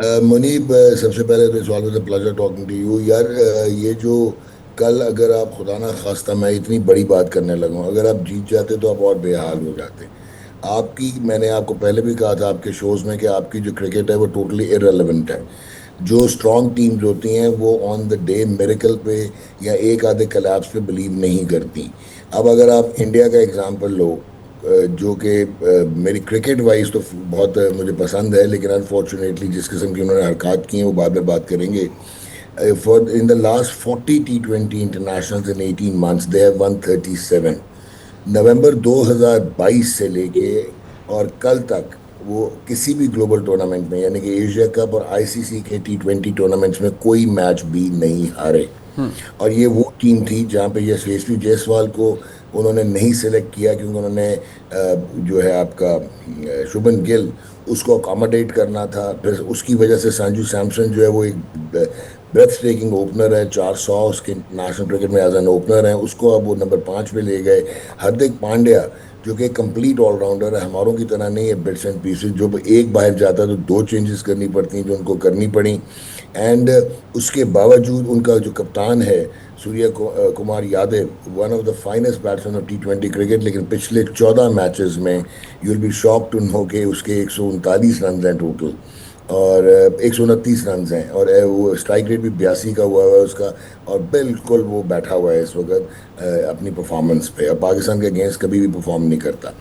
मुनीब, सबसे पहले तो it's always a pleasure talking to you यार। ये जो कल, अगर आप खुदा ना खास्ता, मैं इतनी बड़ी बात करने लगा हूं, अगर आप जीत जाते तो आप और बेहाल हो जाते। आपकी, मैंने आपको पहले भी कहा था आपके शोज में कि आपकी जो क्रिकेट है वो टोटली इररेलेवेंट है। जो स्ट्रॉन्ग टीम्स होती हैं वो ऑन द डे मेरेकल पे या एक आधे कलेप्स पे बिलीव नहीं करती। अब अगर आप इंडिया का एग्जांपल लो, जो कि मेरी क्रिकेट वाइज तो बहुत मुझे पसंद है, लेकिन अनफॉर्चुनेटली जिस किस्म की उन्होंने हरकत की हैं वो बाद में बात करेंगे। For in the last 40 T20 internationals in 18 months they have one 37। नवंबर 2022 से लेके और कल तक वो किसी भी ग्लोबल टूर्नामेंट में, यानी कि एशिया कप और आईसीसी के T20 टूर्नामेंट्स में कोई मैच भी नहीं हारे। और ये वो टीम थी जहाँ पे यशस्वी जायसवाल को उन्होंने नहीं सिलेक्ट किया, क्योंकि उन्होंने जो है आपका शुभन गिल, उसको अकोमोडेट करना था। फिर उसकी वजह से संजू सैमसन जो है वो एक ब्रेथ टेकिंग ओपनर है, 400 उसके नेशनल क्रिकेट में एज एन ओपनर है, उसको अब वो नंबर 5 पे ले गए। हार्दिक पांड्या जो कि कंप्लीट ऑलराउंडर है, हमारों की तरह नहीं है बिट्स एंड पीसेस, जो एक बाहर जाता है तो दो चेंजेस करनी पड़ती हैं, जो उनको करनी पड़ी। एंड उसके बावजूद उनका जो कप्तान है Kumar Yadav, one of the finest batsman of T20 cricket, लेकिन पिछले 14 मैचेस में you will be shock to know के उसके 139 रन हैं टोटल, और 129 रन हैं, और वो स्ट्राइक रेट भी 82 का हुआ है उसका। और बिल्कुल वो बैठा हुआ है इस वक्त अपनी परफॉर्मेंस पे। अब पाकिस्तान के अगेंस्ट कभी भी परफॉर्म नहीं करता।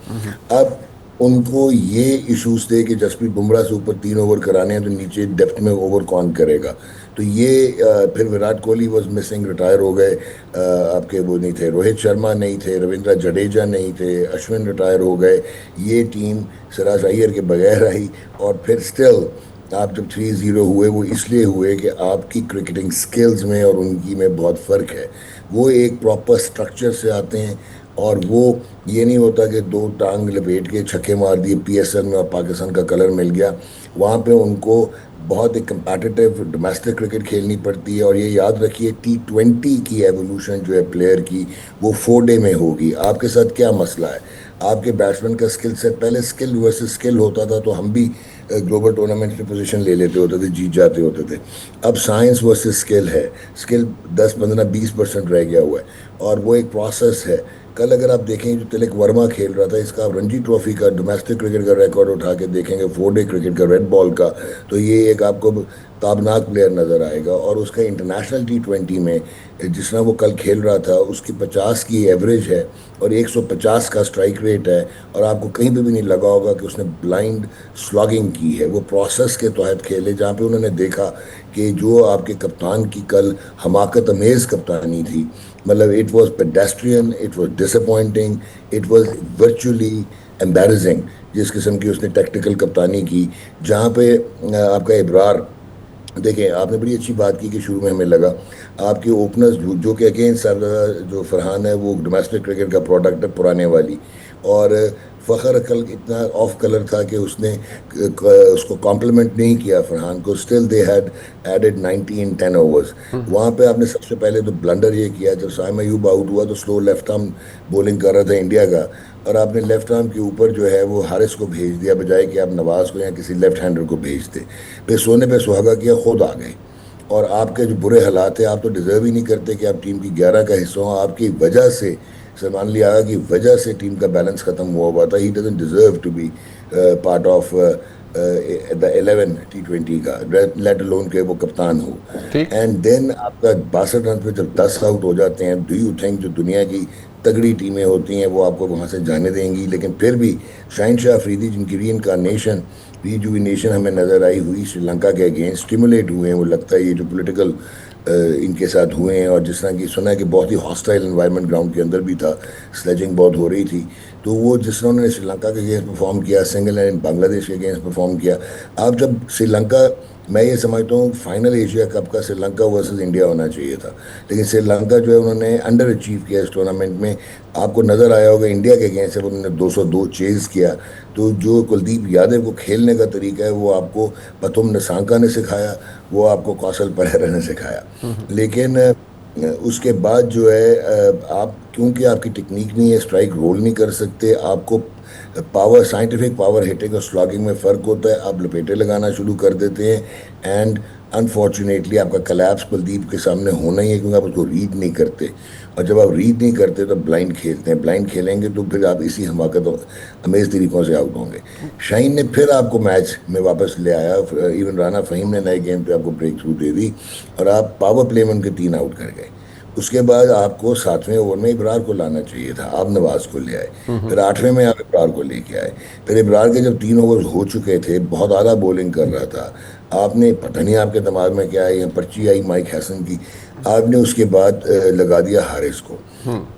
अब उनको ये इश्यूज थे कि जसप्रीत बुमराह से ऊपर 3 ओवर कराने हैं, तो नीचे डेप्थ में ओवर कौन करेगा। तो ये फिर Virat Kohli was missing, retire हो गए। आपके वो नहीं थे, रोहित शर्मा नहीं थे, रविंद्र जडेजा नहीं थे, अश्विन रिटायर हो गए। ये टीम सिराज अय्यर के बगैर आई। और फिर स्टिल आप जब 3-0 हुए, वो इसलिए हुए कि आपकी क्रिकेटिंग स्किल्स में और उनकी में बहुत फ़र्क है। वो एक प्रॉपर स्ट्रक्चर से आते हैं, और वो ये नहीं होता कि दो टांग लपेट के छक्के मार दिए पीएसएल में और पाकिस्तान का कलर मिल गया। वहाँ पे उनको बहुत एक कंपेटिटिव डोमेस्टिक क्रिकेट खेलनी पड़ती है। और ये याद रखिए, T20 की एवोल्यूशन जो है प्लेयर की, वो 4 डे में होगी। आपके साथ क्या मसला है? आपके बैट्समैन का स्किल सेट, पहले स्किल वर्सेस स्किल होता था तो हम भी ग्लोबल टूर्नामेंट में पोजीशन ले लेते होते थे, जीत जाते होते थे। अब साइंस वर्सेस स्किल है। स्किल 10, 15, 20% रह गया हुआ है, और वो एक प्रोसेस है। कल अगर आप देखें, जो तिलक वर्मा खेल रहा था, इसका आप रणजी ट्रॉफी का डोमेस्टिक क्रिकेट का रिकॉर्ड उठा के देखेंगे, 4 डे क्रिकेट का रेड बॉल का, तो ये एक आपको ताबनाक प्लेयर नजर आएगा। और उसका इंटरनेशनल T20 में जिस तरह वो कल खेल रहा था, उसकी 50 की एवरेज है और 150 का स्ट्राइक रेट है। और आपको कहीं पे भी नहीं लगा होगा कि उसने ब्लाइंड स्लॉगिंग की है। वो प्रोसेस के तहत खेले, जहाँ पे उन्होंने देखा कि जो आपके कप्तान की कल हमाकत अमेज कप्तानी थी, मतलब it was pedestrian, it was disappointing, it was virtually embarrassing जिस किस्म की उसने टेक्टिकल कप्तानी की। जहाँ पे आपका इब्रार, देखिए आपने बड़ी अच्छी बात की कि शुरू में हमें लगा आपके ओपनर्स जो कि अगेन सर, जो फरहान है वो डोमेस्टिक क्रिकेट का प्रोडक्ट है पुराने वाली। और फ़खर कल इतना ऑफ कलर था कि उसने उसको कॉम्प्लीमेंट नहीं किया फरहान को। Still they had added 90 in 10 overs. वहाँ पे आपने सबसे पहले तो ब्लंडर ये किया, जब साइम अयूब आउट हुआ तो स्लो लेफ्ट आर्म बॉलिंग कर रहा था इंडिया का, और आपने लेफ्ट आर्म के ऊपर जो है वो हारिस को भेज दिया, बजाय कि आप नवाज को या किसी लेफ्ट हैंडर को भेजते। फिर सोने पे सुहागा किया, खुद आ गए। और आपके जो बुरे हालात है, आप तो डिजर्व ही नहीं करते कि आप टीम की 11 का हिस्सा हो। आपकी वजह से, सलमान अली आगा की वजह से टीम का बैलेंस खत्म हुआ था। He doesn't deserve to be part of the 11 T20 का, लेट अलोन के वो कप्तान हो। ठीक। एंड देन आपका 62 रन पे जब 10 आउट हो जाते हैं, डू यू थिंक जो दुनिया की तगड़ी टीमें होती हैं वो आपको वहां से जाने देंगी? लेकिन फिर भी शाहिनशाह अफरीदी, जिनकी रीजुविनेशन हमें नजर आई हुई श्रीलंका के अगेंस्ट, स्टिमुलेट हुए हैं। वो लगता है ये जो पॉलिटिकल इनके साथ हुए हैं, और जिस तरह की सुना है कि बहुत ही हॉस्टाइल एनवायरनमेंट ग्राउंड के अंदर भी था, स्लेजिंग बहुत हो रही थी। तो वो जिस तरह उन्होंने श्रीलंका के अगेंस्ट परफॉर्म किया, सिंगल एंड बांग्लादेश के अगेंस्ट परफॉर्म किया। आप जब श्रीलंका, मैं ये समझता हूँ फाइनल एशिया कप का श्रीलंका वर्सेस इंडिया होना चाहिए था, लेकिन श्रीलंका जो है उन्होंने अंडर अचीव किया इस टूर्नामेंट में। आपको नज़र आया होगा इंडिया के अगेंस्ट जब उन्होंने 202 चेज किया, तो जो कुलदीप यादव को खेलने का तरीका है वो आपको पथुम निसांका ने सिखाया, वो आपको कौशल परेरा ने सिखाया। लेकिन उसके बाद जो है आप क्योंकि आपकी टेक्निक नहीं है, स्ट्राइक रोल नहीं कर सकते, आपको पावर, साइंटिफिक पावर हिटिंग और स्लॉगिंग में फ़र्क होता है, आप लपेटे लगाना शुरू कर देते हैं। एंड अनफॉर्चुनेटली आपका कलैप्स कुलदीप के सामने होना ही है, क्योंकि आप उसको रीड नहीं करते। और जब आप रीड नहीं करते तो ब्लाइंड खेलते हैं, ब्लाइंड खेलेंगे तो फिर आप इसी हमाकत और अमेज तरीकों से आउट होंगे। शाहीन ने फिर आपको मैच में वापस ले आया, इवन राना फ़हीम ने नए गेम पे आपको ब्रेक थ्रू दे दी, और आप पावर प्ले में उनके 3 आउट कर गए। उसके बाद आपको 7वें ओवर में इब्रार को लाना चाहिए था, आप नवाज को ले आए। फिर 8वें में आप इब्रार को लेके आए। फिर इब्रार के जब 3 ओवर हो चुके थे, बहुत आला बॉलिंग कर रहा था, आपने पता नहीं आपके दिमाग में क्या आई, पर्ची आई माइक हैसन की, आपने उसके बाद लगा दिया हारिस को।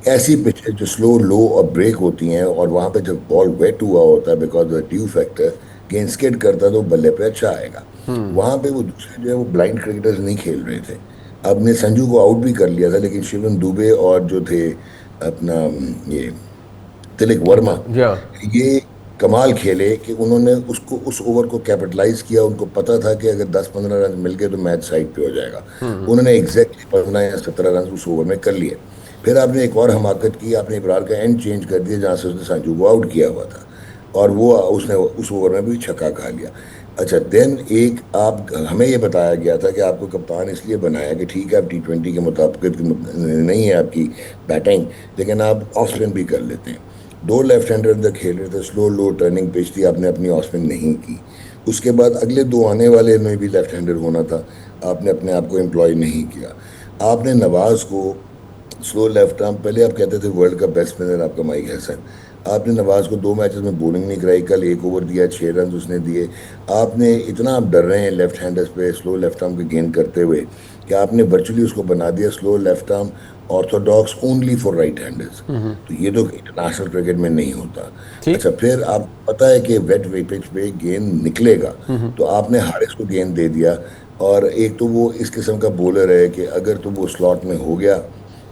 ऐसी पिचेस जो स्लो लो और ब्रेक होती हैं, और वहां पे जब बॉल वेट हुआ होता है बिकॉज ऑफ ड्यू फैक्टर, गेंद स्किड करता तो बल्ले पे अच्छा आएगा। वहां पे वो दूसरे जो है वो ब्लाइंड क्रिकेटर्स नहीं खेल रहे थे। अब ने संजू को आउट भी कर लिया था, लेकिन शिवम दुबे और जो थे अपना ये तिलक वर्मा, या ये कमाल खेले कि उन्होंने उसको उस ओवर को कैपिटलाइज किया। उनको पता था कि अगर 10-15 रन मिल गए तो मैच साइड पे हो जाएगा। उन्होंने एग्जैक्टली 15 या 17 रन उस ओवर में कर लिए। फिर आपने एक और हमाकत की, आपने इब्रार का एंड चेंज कर दिया जहां से उसने संजू को आउट किया हुआ था, और वो उसने उस ओवर में भी छक्का खा लिया। अच्छा, देन एक आप, हमें ये बताया गया था कि आपको कप्तान इसलिए बनाया कि ठीक है आप T20 के मुताबिक नहीं है आपकी बैटिंग, लेकिन आप ऑफ स्पिन भी कर लेते हैं। 2 लेफ्ट हैंडर अंदर खेल रहे थे, स्लो लो टर्निंग पिच थी, आपने अपनी ऑफ स्पिन नहीं की। उसके बाद अगले 2 आने वाले में भी लेफ्ट हैंडर होना था, आपने अपने आप को एम्प्लॉय नहीं किया। आपने नवाज को स्लो लेफ्ट आर्म, पहले आप कहते थे वर्ल्ड का बेस्ट स्पिनर आपका माइक हैसन, आपने नवाज को 2 मैचेस में बॉलिंग नहीं कराई, कल 1 ओवर दिया, 6 रन उसने दिए। आपने इतना, आप डर रहे हैं लेफ्ट हैंडर्स पे स्लो लेफ्ट आर्म के गेंद करते हुए, कि आपने वर्चुअली उसको बना दिया slow left arm Orthodox only for right handers. तो ये तो इंटरनेशनल क्रिकेट में नहीं होता। ठीक। अच्छा, फिर आपको पता है कि वेट वे पिच पे गेंद निकलेगा, तो आपने हारिस को गेंद दे दिया। और एक तो वो इस किस्म का बॉलर है कि अगर तो वो स्लॉट में हो गया,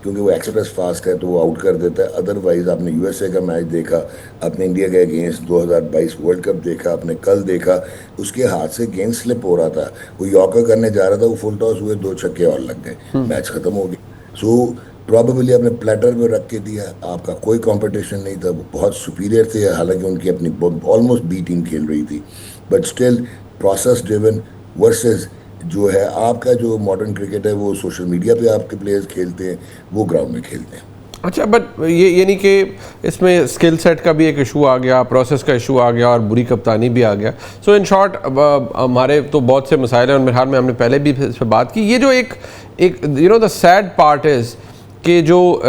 क्योंकि वो एक्सप्रेस फास्ट है, तो वो आउट कर देता है। अदरवाइज आपने यूएसए का मैच देखा, आपने इंडिया के अगेंस्ट 2022 वर्ल्ड कप देखा, आपने कल देखा, उसके हाथ से गेंद स्लिप हो रहा था, वो यॉर्कर करने जा रहा था, वो फुल टॉस हुए, 2 छक्के और लग गए, मैच खत्म हो गया। सो प्रॉबेबली आपने प्लेटर में रख के दिया, आपका कोई कंपटीशन नहीं था, वो बहुत सुपीरियर थे, हालांकि उनकी अपनी ऑलमोस्ट बी टीम खेल रही थी, but still process driven versus जो है आपका जो मॉडर्न क्रिकेट है, वो सोशल मीडिया पे आपके प्लेयर्स खेलते हैं, वो ग्राउंड में खेलते हैं। अच्छा, बट ये नहीं कि इसमें स्किल सेट का भी एक इशू आ गया, प्रोसेस का इशू आ गया, और बुरी कप्तानी भी आ गया। सो इन शॉर्ट हमारे तो बहुत से मसाइल हैं, और मेरे ख्याल में हमने पहले भी इस पर बात की। ये जो एक एक द सैड पार्ट इज़ कि जो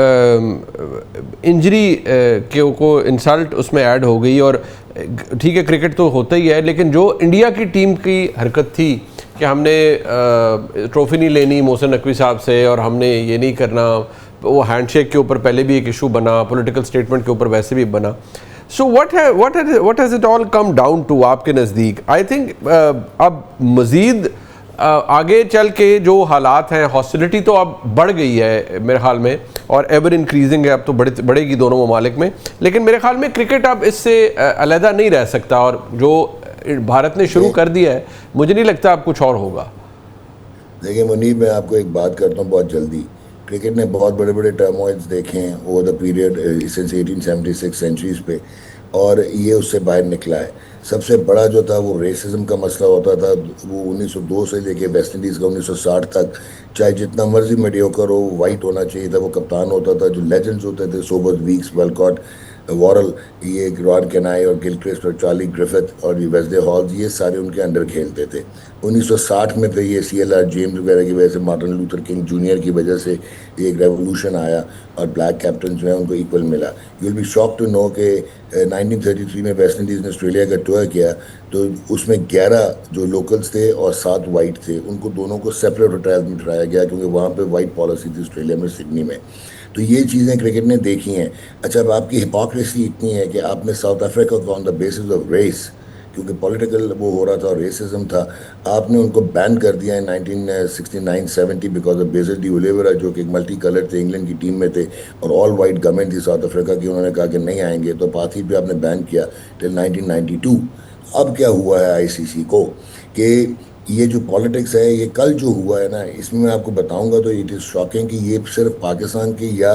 इंजरी को इंसल्ट उसमें ऐड हो गई। और ठीक है, क्रिकेट तो होता ही है, लेकिन जो इंडिया की टीम की हरकत थी कि हमने ट्रॉफी नहीं लेनी मोहसिन नकवी साहब से, और हमने ये नहीं करना, वो हैंडशेक के ऊपर पहले भी एक इशू बना, पॉलिटिकल स्टेटमेंट के ऊपर वैसे भी बना। So what has it all come down to आपके नज़दीक? आई थिंक अब मज़ीद आगे चल के जो हालात हैं, हॉस्टिलिटी तो अब बढ़ गई है मेरे ख्याल में, और एवर इंक्रीजिंग है, अब तो बढ़ेगी दोनों ममालिक में। लेकिन मेरे ख्याल में क्रिकेट अब इससे अलहदा नहीं रह सकता, और जो भारत ने शुरू कर दिया है, मुझे नहीं लगता अब कुछ और होगा। देखिए मुनीब, मैं आपको एक बात करता हूँ बहुत जल्दी। क्रिकेट ने बहुत बड़े बड़े टर्मोइल्स देखे हैं over the period since 1876 centuries पे, और ये उससे बाहर निकला है। सबसे बड़ा जो था वो रेसिज्म का मसला होता था, वो 1902 से लेके वेस्ट इंडीज़ का 1960 तक, चाहे जितना मर्जी मीडियोकर हो, वाइट होना चाहिए था, वो कप्तान होता था। जो लेजेंड्स होते थे, सोबर्स, वीक्स, वेलकॉट, वॉरल, ये रॉन केनाई और गिलक्रिस्ट और चार्ली ग्रिफिथ और ये वेस्ले हॉल्स, ये सारे उनके अंडर खेलते थे। 1960 में फिर ये CLR जेम्स वगैरह की वजह से, मार्टिन लूथर किंग जूनियर की वजह से एक रेवोल्यूशन आया, और ब्लैक कैप्टन जो है उनको इक्वल मिला। You will be shock to know कि 1933 में वेस्ट इंडीज़ ने ऑस्ट्रेलिया का टूर किया, तो उसमें 11 जो लोकल्स थे और 7 वाइट थे, उनको दोनों को सेपरेट होटल्स में ठहराया गया, क्योंकि वहाँ पे वाइट पॉलिसी थी ऑस्ट्रेलिया में, सिडनी में। तो ये चीज़ें क्रिकेट ने देखी हैं। अच्छा, अब आपकी हिपोक्रेसी इतनी है कि आपने साउथ अफ्रीका को on the basis of race, क्योंकि पॉलिटिकल वो हो रहा था और रेसिज्म था, आपने उनको बैन कर दिया है 1969-70 because of BECIL de Oliveira, जो कि एक मल्टी कलर थे, इंग्लैंड की टीम में थे, और ऑल वाइट गवर्नमेंट थी साउथ अफ्रीका की। उन्होंने कहा कि नहीं आएंगे, तो पाथी पे आपने बैन किया टिल 1992। अब क्या हुआ है ICC को कि ये जो पॉलिटिक्स है, ये कल जो हुआ है ना, इसमें मैं आपको बताऊंगा तो इट इज़ शॉकिंग कि ये सिर्फ पाकिस्तान की या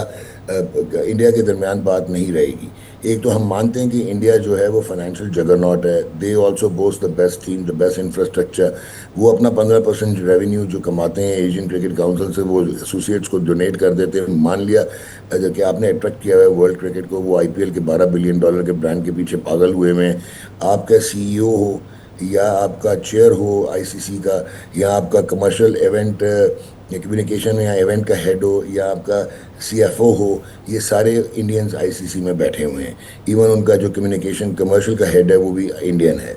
इंडिया के दरमियान बात नहीं रहेगी। एक तो हम मानते हैं कि इंडिया जो है वो फाइनेंशियल जगरनॉट है, they also boast the best team, the best infrastructure. वो अपना 15% रेवेन्यू जो कमाते हैं एशियन क्रिकेट काउंसिल से, वो एसोसिएट्स को डोनेट कर देते हैं। मान लिया कि आपने अट्रैक्ट किया है वर्ल्ड क्रिकेट को, वो आईपीएल के $12 बिलियन के ब्रांड के पीछे पागल हुए में। आपका सीईओ हो या आपका चेयर हो आईसीसी का, या आपका कमर्शियल इवेंट कम्युनिकेशन या इवेंट का हेड हो, या आपका सीएफओ हो, ये सारे इंडियंस आईसीसी में बैठे हुए हैं। इवन उनका जो कम्युनिकेशन कमर्शियल का हेड है वो भी इंडियन है।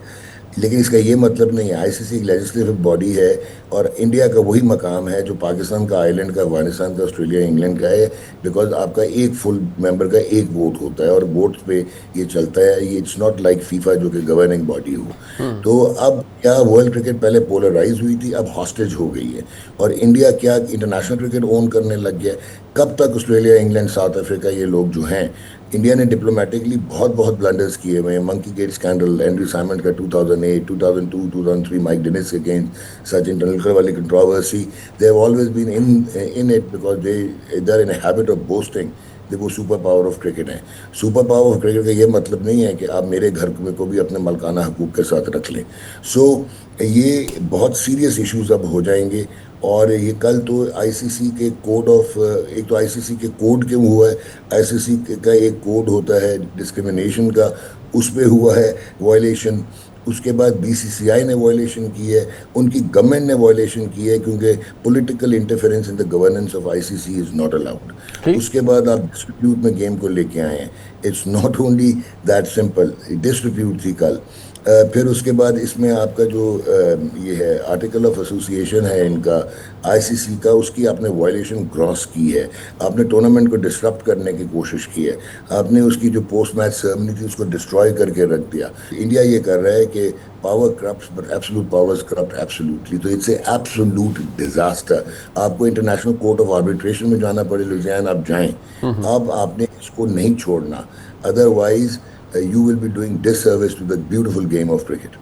लेकिन इसका ये मतलब नहीं है, आईसीसी एक लेजिस्लेटिव बॉडी है, और इंडिया का वही मकाम है जो पाकिस्तान का, आयरलैंड का, अफगानिस्तान का, ऑस्ट्रेलिया, इंग्लैंड का है। बिकॉज आपका एक फुल मेंबर का एक वोट होता है और वोट पे ये चलता है। ये इट्स नॉट लाइक फीफा जो कि गवर्निंग बॉडी हो। तो अब क्या, वर्ल्ड क्रिकेट पहले पोलराइज हुई थी, अब हॉस्टेज हो गई है। और इंडिया क्या इंटरनेशनल क्रिकेट ओन करने लग गया है। कब तक ऑस्ट्रेलिया, इंग्लैंड, साउथ अफ्रीका, ये लोग जो हैं, इंडिया ने डिप्लोमेटिकली बहुत बहुत ब्लंडर्स किए हुए हैं। Monkey gate scandal, Andrew Symonds का 2008, 2002, 2003, माइक डेनिस के अगेंस्ट, सचिन तेंदुलकर वाली controversy, they have always been in it because they are in a habit of boasting वो सुपर पावर ऑफ क्रिकेट है। सुपर पावर ऑफ क्रिकेट का ये मतलब नहीं है कि आप मेरे घर में को भी अपने मलकाना हकूक के साथ रख लें। सो ये बहुत सीरियस इश्यूज अब हो जाएंगे। और ये कल तो आईसीसी के कोड ऑफ, एक तो आईसीसी के कोड क्यों हुआ है, आईसीसी का एक कोड होता है डिस्क्रिमिनेशन का, उस पे हुआ है वायलेशन। उसके बाद बीसीसीआई ने वायलेशन की है, उनकी गवर्नमेंट ने वायलेशन की है, क्योंकि political interference in the governance of ICC is not allowed. ठीक। उसके बाद आप डिस्ट्रीब्यूट में गेम को लेके आए हैं। It's not only that simple, distribute थी कल। फिर उसके बाद इसमें आपका जो ये है आर्टिकल ऑफ एसोसिएशन है इनका, आईसीसी का, उसकी आपने वायलेशन क्रॉस की है। आपने टूर्नामेंट को डिसरप्ट करने की कोशिश की है। आपने उसकी जो पोस्ट मैच सेरेमनी थी उसको डिस्ट्रॉय करके रख दिया। इंडिया ये कर रहा है कि power corrupts but absolute powers corrupt absolutely. तो इट्स ए एब्सोल्यूट डिजास्टर। आपको इंटरनेशनल कोर्ट ऑफ आर्बिट्रेशन में जाना पड़े, लुधियाना आप जाएं। अब आपने इसको नहीं छोड़ना, otherwise you will be doing disservice to the beautiful game of cricket.